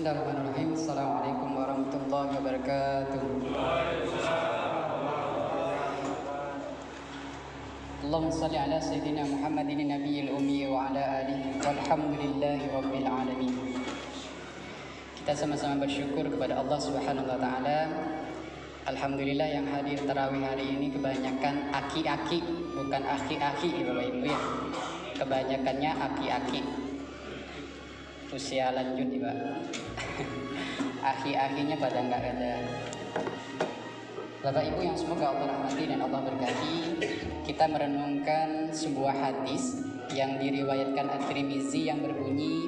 Bismillahirrahmanirrahim. Assalamualaikum warahmatullahi wabarakatuh. Allahumma salli ala sayyidina Muhammadin nabiyil ummi wa ala alihi walhamdulillahi rabbil alamin. Kita sama-sama bersyukur kepada Allah Subhanahu wa taala. Alhamdulillah yang hadir tarawih hari ini kebanyakan aki-aki, bukan aki-aki Bapak Ibu ya. Kebanyakannya aki-aki. Usia lanjut ya Pak. Aki-akinya pada nggak ada. Bapak Ibu yang semoga Allah rahmati dan Allah berkati, kita merenungkan sebuah hadis yang diriwayatkan At-Tirmizi yang berbunyi,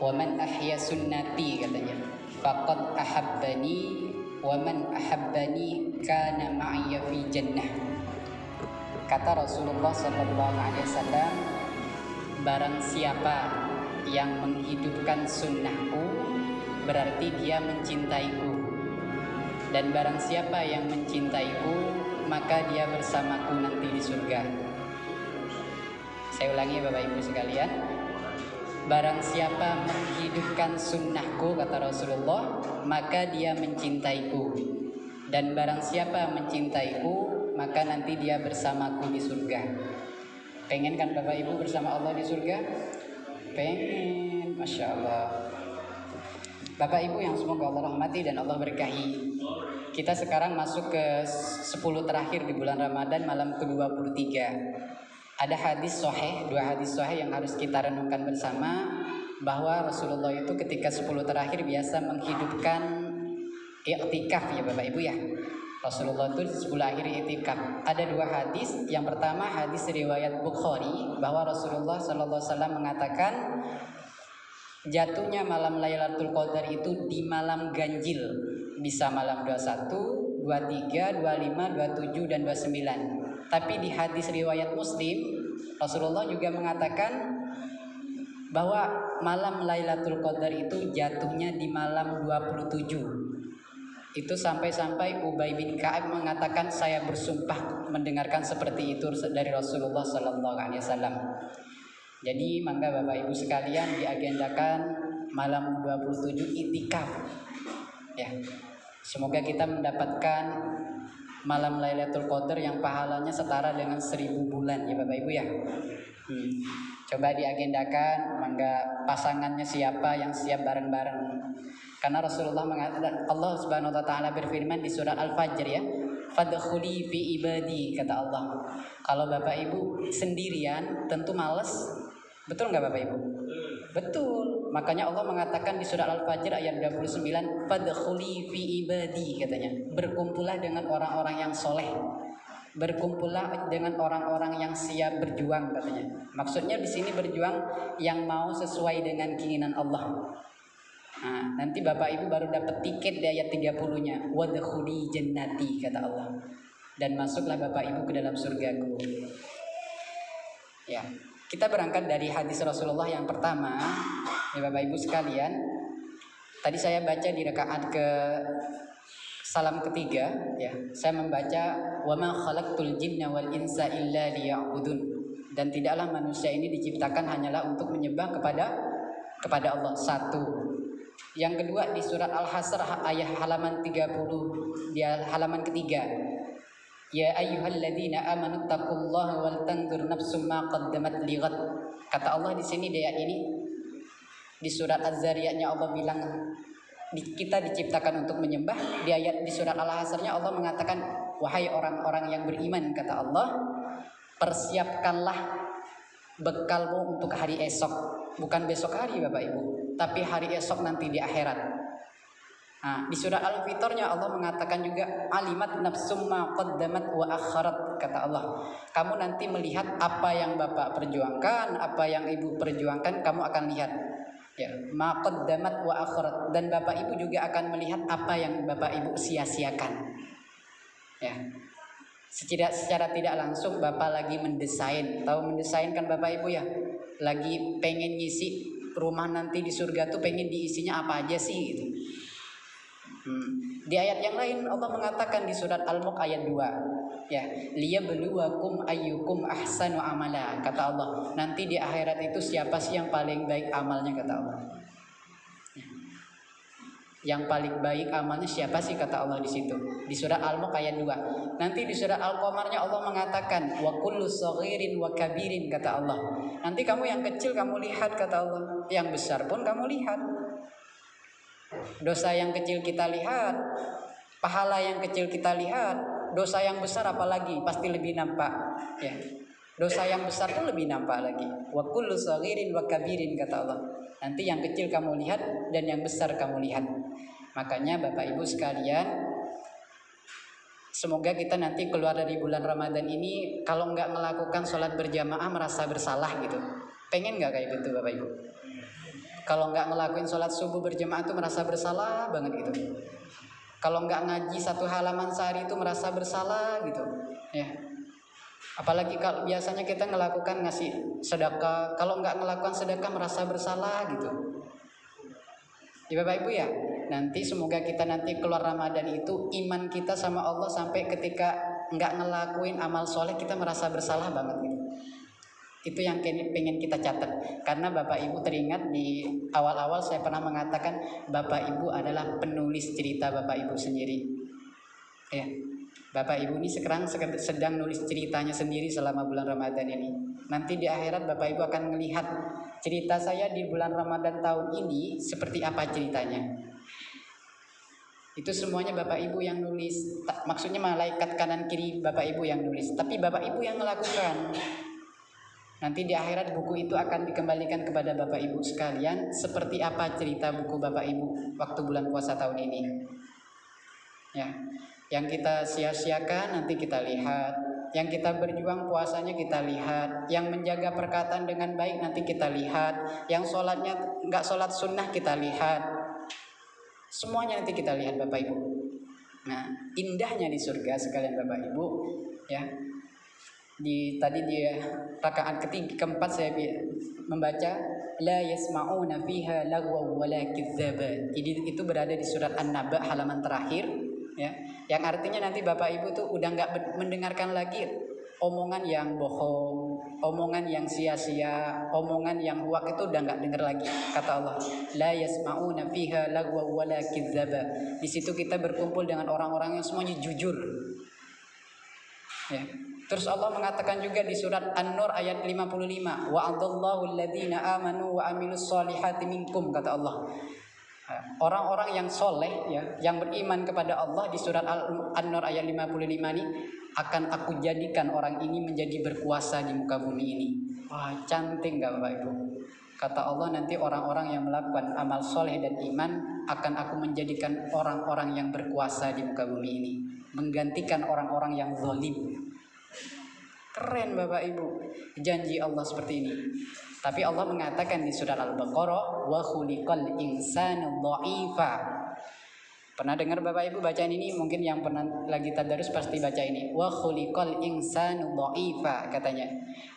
"Wa man ahya sunnati," katanya, "faqad ahabbani, wa man ahabbani kana ma'iyya fi jannah." Kata Rasulullah sallallahu alaihi wasallam, barang siapa yang menghidupkan sunnahku berarti dia mencintaiku, dan barang siapa yang mencintaiku maka dia bersamaku nanti di surga. Saya ulangi Bapak Ibu sekalian, barang siapa menghidupkan sunnahku kata Rasulullah maka dia mencintaiku, dan barang siapa mencintaiku maka nanti dia bersamaku di surga. Pengen kan Bapak Ibu bersama Allah di surga? Pengen, Masya Allah. Bapak Ibu yang semoga Allah rahmati dan Allah berkahi, kita sekarang masuk ke 10 terakhir di bulan Ramadan, malam ke-23. Ada hadis sahih, 2 hadis sahih yang harus kita renungkan bersama, bahwa Rasulullah itu ketika 10 terakhir biasa menghidupkan i'tikaf ya Bapak Ibu ya. Rasulullah itu 10 akhir i'tikaf. Ada 2 hadis. Yang pertama hadis riwayat Bukhari, bahwa Rasulullah SAW mengatakan jatuhnya malam Lailatul Qadar itu di malam ganjil, bisa malam 21, 23, 25, 27 dan 29. Tapi di hadis riwayat Muslim, Rasulullah juga mengatakan bahwa malam Lailatul Qadar itu jatuhnya di malam 27. Itu sampai-sampai Ubay bin Ka'ab mengatakan, saya bersumpah mendengarkan seperti itu dari Rasulullah sallallahu alaihi wasallam. Jadi mangga Bapak Ibu sekalian diagendakan malam 27 i'tikaf. Ya. Semoga kita mendapatkan malam Lailatul Qadar yang pahalanya setara dengan 1000 bulan ya Bapak Ibu ya. Coba diagendakan, mangga pasangannya siapa yang siap bareng-bareng. Karena Rasulullah mengatakan, Allah Subhanahu wa taala berfirman di surat Al-Fajr ya, "Fadkhuli fi ibadi," kata Allah. Kalau Bapak Ibu sendirian tentu males. Betul nggak Bapak Ibu? Betul. Makanya Allah mengatakan di surat Al-Fajr ayat 29, "Fadkhuli fi ibadi," katanya. Berkumpullah dengan orang-orang yang soleh. Berkumpullah dengan orang-orang yang siap berjuang katanya. Maksudnya di sini berjuang yang mau sesuai dengan keinginan Allah. Nah, nanti Bapak Ibu baru dapat tiket di ayat 30-nya. "Wadkhuli jannati," kata Allah. Dan masuklah Bapak Ibu ke dalam surgaku. Ya, kita berangkat dari hadis Rasulullah yang pertama. Ya Bapak Ibu sekalian, tadi saya baca di rakaat ke salam ketiga ya. Saya membaca, "Wa ma khalaqtul jinna wal insa illa liya'budun." Dan tidaklah manusia ini diciptakan hanyalah untuk menyembah kepada Allah. Satu. Yang kedua di surat Al-Hasr ayat halaman 30, di halaman ketiga. "Ya ayyuhalladzina amanu taqullaha wal tanzur nafsum ma qaddamat lighad." Kata Allah di sini di ayat ini. Di surat Az-Zariyatnya Allah bilang kita diciptakan untuk menyembah. Di ayat di surat Al-Hasrnya Allah mengatakan, "Wahai orang-orang yang beriman," kata Allah, "persiapkanlah bekalmu untuk hari esok." Bukan besok hari Bapak Ibu, tapi hari esok nanti di akhirat. Nah, di surah Al-Fitrnya Allah mengatakan juga, "Alimat nafsum ma qaddamat wa akharat," kata Allah. Kamu nanti melihat apa yang Bapak perjuangkan, apa yang Ibu perjuangkan, kamu akan lihat. Ya, ma qaddamat wa akharat, dan Bapak Ibu juga akan melihat apa yang Bapak Ibu sia-siakan. Ya. Secara tidak langsung Bapak lagi mendesain. Tahu mendesain kan Bapak Ibu ya? Lagi pengen ngisi rumah nanti di surga tuh, pengen diisinya apa aja sih gitu. Di ayat yang lain Allah mengatakan di surat Al-Mulk ayat 2 ya, "Liyabluwakum ayyukum ahsanu amala," kata Allah. Nanti di akhirat itu siapa sih yang paling baik amalnya, kata Allah. Yang paling baik amalnya siapa sih, kata Allah di situ. Di surat Al-Mulk ayat 2. Nanti di surat Al-Qamarnya Allah mengatakan wa kullu saghirin wa kabirin, kata Allah. Nanti kamu yang kecil kamu lihat, kata Allah. Yang besar pun kamu lihat. Dosa yang kecil kita lihat, pahala yang kecil kita lihat, dosa yang besar apalagi pasti lebih nampak, ya. Dosa yang besar tuh lebih nampak lagi. Wa kullu saghirin wa kabirin, kata Allah. Nanti yang kecil kamu lihat dan yang besar kamu lihat. Makanya Bapak Ibu sekalian, semoga kita nanti keluar dari bulan Ramadan ini kalau nggak melakukan sholat berjamaah merasa bersalah gitu. Pengen nggak kayak gitu Bapak Ibu? Kalau nggak ngelakuin sholat subuh berjamaah tuh merasa bersalah banget gitu. Kalau nggak ngaji satu halaman sehari itu merasa bersalah gitu, ya. Apalagi kalau biasanya kita melakukan ngasih sedekah, kalau nggak melakukan sedekah merasa bersalah gitu. Ya Bapak Ibu ya, nanti semoga kita nanti keluar Ramadan itu iman kita sama Allah sampai ketika nggak ngelakuin amal soleh kita merasa bersalah banget gitu. Itu yang pengen kita catat. Karena Bapak Ibu teringat di awal-awal saya pernah mengatakan Bapak Ibu adalah penulis cerita Bapak Ibu sendiri, ya. Bapak Ibu ini sekarang sedang nulis ceritanya sendiri selama bulan Ramadan ini. Nanti di akhirat Bapak Ibu akan melihat cerita saya di bulan Ramadan tahun ini seperti apa ceritanya. Itu semuanya Bapak Ibu yang nulis. Maksudnya malaikat kanan kiri Bapak Ibu yang nulis, tapi Bapak Ibu yang melakukan. Nanti di akhirat buku itu akan dikembalikan kepada Bapak Ibu sekalian seperti apa cerita buku Bapak Ibu waktu bulan puasa tahun ini. Ya. Yang kita sia-siakan nanti kita lihat, yang kita berjuang puasanya kita lihat, yang menjaga perkataan dengan baik nanti kita lihat, yang sholatnya nggak sholat sunnah kita lihat, semuanya nanti kita lihat Bapak Ibu. Nah, indahnya di surga sekalian Bapak Ibu, ya. Tadi di rakaat keempat saya membaca la yasma'una fiha lagwa wala kidzaba. Itu berada di surat An-Naba halaman terakhir, ya. Yang artinya nanti Bapak Ibu tuh udah nggak mendengarkan lagi omongan yang bohong, omongan yang sia-sia, omongan yang huwak, itu udah nggak dengar lagi. Kata Allah, la yasma'una fiha lagwa wala kidzaba. Di situ kita berkumpul dengan orang-orang yang semuanya jujur. Ya. Terus Allah mengatakan juga di surat An-Nur ayat 55, wa'adallahu alladhina amanu wa amilus solihati minkum, kata Allah. Orang-orang yang soleh, ya, yang beriman kepada Allah di surat An-Nur ayat 55 ini, akan aku jadikan orang ini menjadi berkuasa di muka bumi ini. Wah, cantik gak Bapak Ibu? Kata Allah, nanti orang-orang yang melakukan amal soleh dan iman akan aku menjadikan orang-orang yang berkuasa di muka bumi ini, menggantikan orang-orang yang zalim. Keren Bapak Ibu, janji Allah seperti ini. Tapi Allah mengatakan di surat Al-Baqarah, wa khuliqal insanu dha'ifa. Pernah dengar Bapak Ibu bacaan ini? Mungkin yang pernah lagi tadarus pasti baca ini. Wa khuliqal insanu dha'ifa, katanya.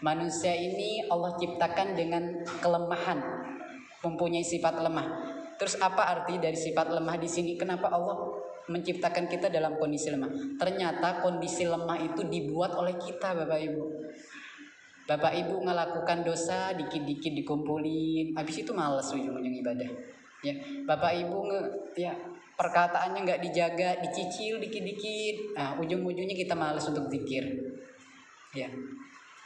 Manusia ini Allah ciptakan dengan kelemahan, mempunyai sifat lemah. Terus apa arti dari sifat lemah di sini? Kenapa Allah menciptakan kita dalam kondisi lemah? Ternyata kondisi lemah itu dibuat oleh kita Bapak Ibu. Bapak Ibu melakukan dosa dikit-dikit dikumpulin, habis itu malas ujung-ujung ibadah. Ya, Bapak Ibu perkataannya nggak dijaga, dicicil dikit-dikit, ujung-ujungnya kita malas untuk zikir. Ya,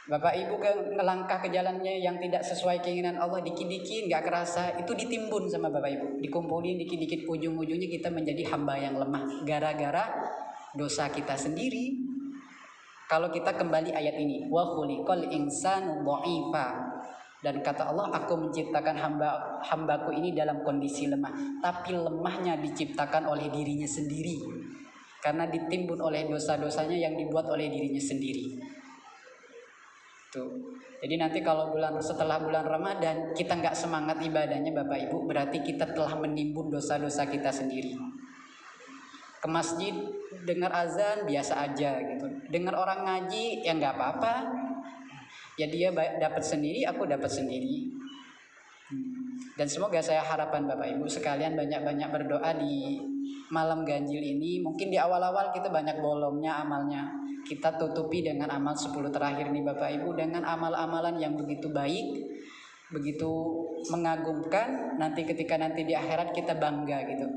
Bapak Ibu ngelangkah ke jalannya yang tidak sesuai keinginan Allah, dikit-dikit nggak kerasa, itu ditimbun sama Bapak Ibu, dikumpulin dikit-dikit, ujung-ujungnya kita menjadi hamba yang lemah gara-gara dosa kita sendiri. Kalau kita kembali ayat ini, wa khuliqal insanu dha'ifa, dan kata Allah, aku menciptakan hambaku ini dalam kondisi lemah, tapi lemahnya diciptakan oleh dirinya sendiri karena ditimbun oleh dosa-dosanya yang dibuat oleh dirinya sendiri. Tuh. Jadi nanti kalau setelah bulan Ramadan kita nggak semangat ibadahnya Bapak Ibu, berarti kita telah menimbun dosa-dosa kita sendiri. Ke masjid dengar azan biasa aja gitu, dengar orang ngaji ya nggak apa-apa, ya dia dapat sendiri, aku dapat sendiri. Dan semoga saya harapan Bapak Ibu sekalian banyak-banyak berdoa di malam ganjil ini. Mungkin di awal-awal kita banyak bolongnya amalnya, kita tutupi dengan amal 10 terakhir nih Bapak Ibu, dengan amal-amalan yang begitu baik, begitu mengagumkan. Nanti ketika nanti di akhirat kita bangga gitu.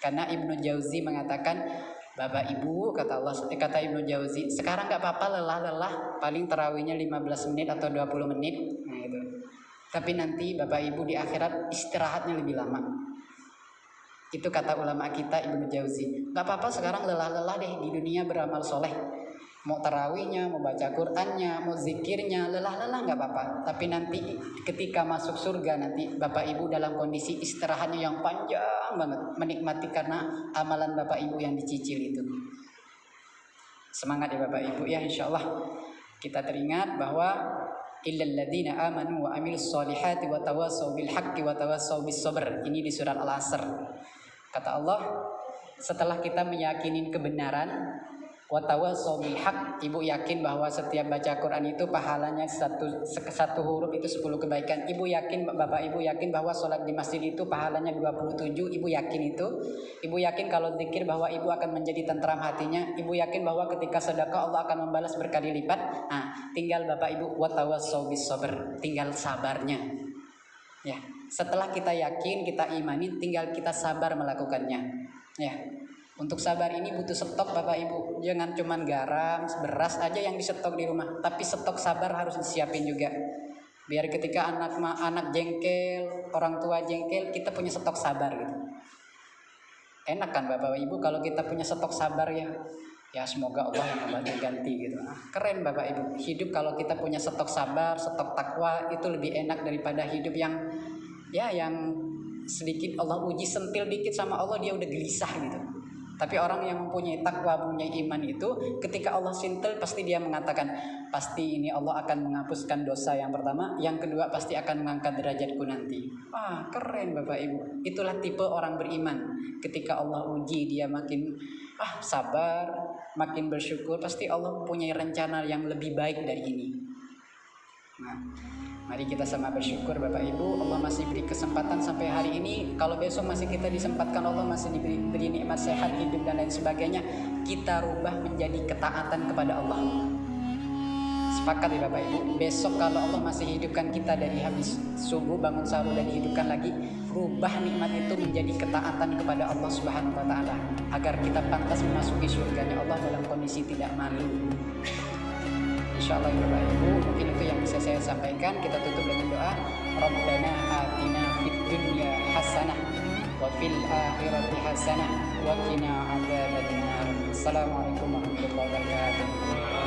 Karena Ibnu Jauzi mengatakan, Bapak Ibu, kata Ibnu Jauzi, sekarang nggak apa-apa lelah-lelah, paling tarawihnya 15 menit atau 20 menit. Nah itu. Tapi nanti Bapak Ibu di akhirat istirahatnya lebih lama. Itu kata ulama kita Ibnu Jauzi. Nggak apa-apa sekarang lelah-lelah deh di dunia beramal soleh. Mau tarawihnya, mau baca Qur'annya, mau zikirnya, lelah-lelah nggak apa-apa. Tapi nanti ketika masuk surga nanti Bapak Ibu dalam kondisi istirahatnya yang panjang banget, menikmati karena amalan Bapak Ibu yang dicicil itu. Semangat ya Bapak Ibu ya, insya Allah kita teringat bahwa illal ladzina amanu wa amilus solihati wa tawassaw bil haqqi wa tawassaw bis sabr. Ini di surat Al-Asr. Kata Allah, setelah kita meyakini kebenaran, wa tawassaw bil haqq, Ibu yakin bahwa setiap baca Quran itu pahalanya satu huruf itu 10 kebaikan. Ibu yakin, Bapak Ibu yakin bahwa sholat di masjid itu pahalanya 27. Ibu yakin itu. Ibu yakin kalau zikir bahwa Ibu akan menjadi tentram hatinya. Ibu yakin bahwa ketika sedekah Allah akan membalas berkali lipat. Nah, tinggal Bapak Ibu wa tawassaw bis sabr, tinggal sabarnya. Ya, setelah kita yakin, kita imani, tinggal kita sabar melakukannya. Ya. Untuk sabar ini butuh stok Bapak Ibu. Jangan cuman garam, beras aja yang disetok di rumah, tapi stok sabar harus disiapin juga. Biar ketika anak jengkel, orang tua jengkel, kita punya stok sabar gitu. Enak kan Bapak Ibu kalau kita punya stok sabar ya. Ya semoga Allah yang membantu ganti gitu. Keren Bapak Ibu. Hidup kalau kita punya stok sabar, stok takwa itu lebih enak daripada hidup yang sedikit Allah uji sentil dikit sama Allah dia udah gelisah gitu. Tapi orang yang mempunyai takwa, mempunyai iman itu ketika Allah sentil pasti dia mengatakan, pasti ini Allah akan menghapuskan dosa yang pertama, yang kedua pasti akan mengangkat derajatku nanti. Wah keren Bapak Ibu. Itulah tipe orang beriman. Ketika Allah uji dia makin sabar, makin bersyukur, pasti Allah punya rencana yang lebih baik dari ini. Nah, mari kita sama bersyukur Bapak Ibu. Allah masih beri kesempatan sampai hari ini. Kalau besok masih kita disempatkan, Allah masih diberi nikmat sehat, hidup dan lain sebagainya, kita rubah menjadi ketaatan kepada Allah. Sepakat ya Bapak Ibu. Besok kalau Allah masih hidupkan kita dari habis subuh bangun sahur dan dihidupkan lagi, rubah nikmat itu menjadi ketaatan kepada Allah Subhanahu wa taala agar kita pantas memasuki surganya Allah dalam kondisi tidak malu. Insyaallah Bapak Ibu, mungkin itu yang bisa saya sampaikan. Kita tutup dengan doa. Rabbana atina fid dunya hasanah wa fil akhirati hasanah wa qina adzabannar. Assalamualaikum warahmatullahi wabarakatuh.